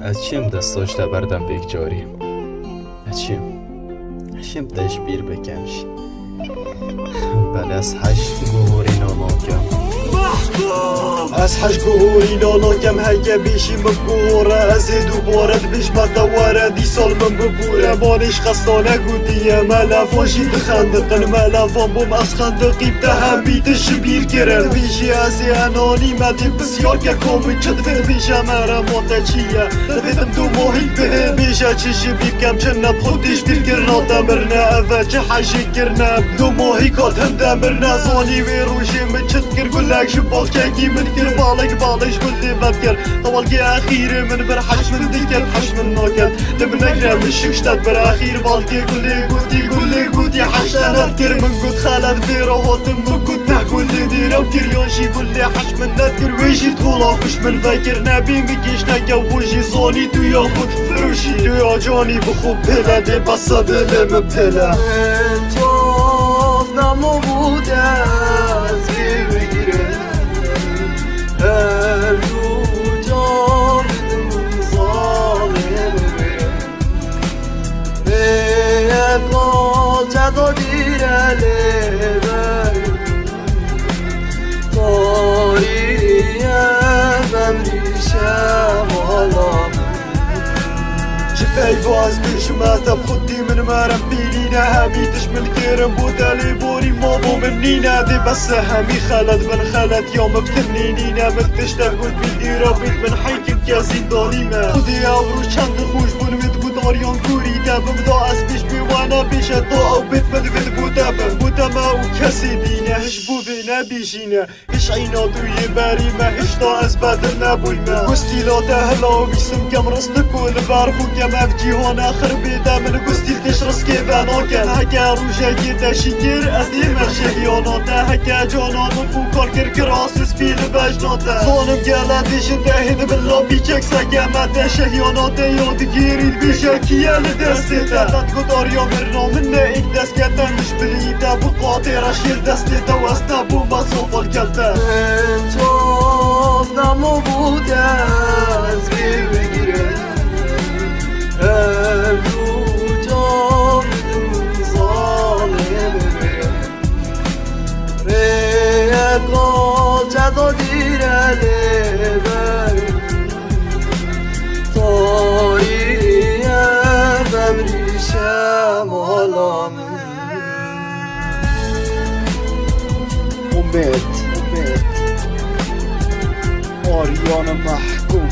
از چیم دستاش بردم بیک جاری از چیم دش بیر بکمش بله از 8 گوهوری ناناکم از 8 گوهوری ناناکم هگه بیشی مبگوره از دو بارد بیش مدواره دی سال من ببوره مانش خستانه گودیه ملفاشی بخندقن ملفان بوم از خندقی بدهم بیدش بیر گرن بیشی از انانی مدی بسیار که کامی چد به بیشه مره مانده چیه دویدم دو ماهی به بیشه چشی بیکم چه نبخودش بیر گرنا دمرنه اوه چه حشی گرنه دو ماهی کات هم دمرنه زانی وی روشی من چد گر گلک شباخ چکی من گر بالش گلی ببگر طوالگی اخیر من بر حش من دیگر حش من ناکل لب نگرم شکشتت بر اخیر بالگی گلی گودی حش نذکر من گود خالد بی راحتم بگود نگولی دیرم گریانشی گلی حش من نذکر ویشی طولا خوش من فکر نبی میگیش نگوشی زانی تو یا خود فروشی تو یا جانی بخوب پله دی بسا دل مبتله انتاز نمو بوده از بگیره هر دو جا بدم ظالم به اقلال جدا دیره لبر تاریه بمریشه مالام شفاي باز بشماتة بخدي من مرم بينينا همي تشمل كيرم بودالي بوري مابو منينا دي بس همي خلد من خلد يوم بتنينينا من تشتغل بالديرة بيت من حيكم كازين داريما خدي أورو چند خوش بون مد بوداريان كوري دابم دا از بيش بيوانا بيش الضاء بيت مد بودما وكسي دينا هش بو بينا بيشينا هش عينا دوي باريما هش دا از بدل نبويما وستيلاتا هلا بيسم كم رستك والبارخو كم افجيهون اخر بيدا من قستيل تشرس كيفان اوكن هكا روشا جيتا شكر ازديما شهيوناتا هكا جانان وفو كالكر كراسس في لباجناتا ظالم قالا ديشن داهد باللوبي چكسا قامتا شهيوناتا يادگيري البيشاكيا لدستيتا تدقو داريا مرنا منا ايك دست كتا مش بليتا بقاطيرا شير دستيتا واستا بوما صوفا الكالتا انتاز نمو بوده از بگیره هر دو جا بدم ظالم به اقلال جدا دیره لبر تاریه بمریشه مالام امید آریان محکوم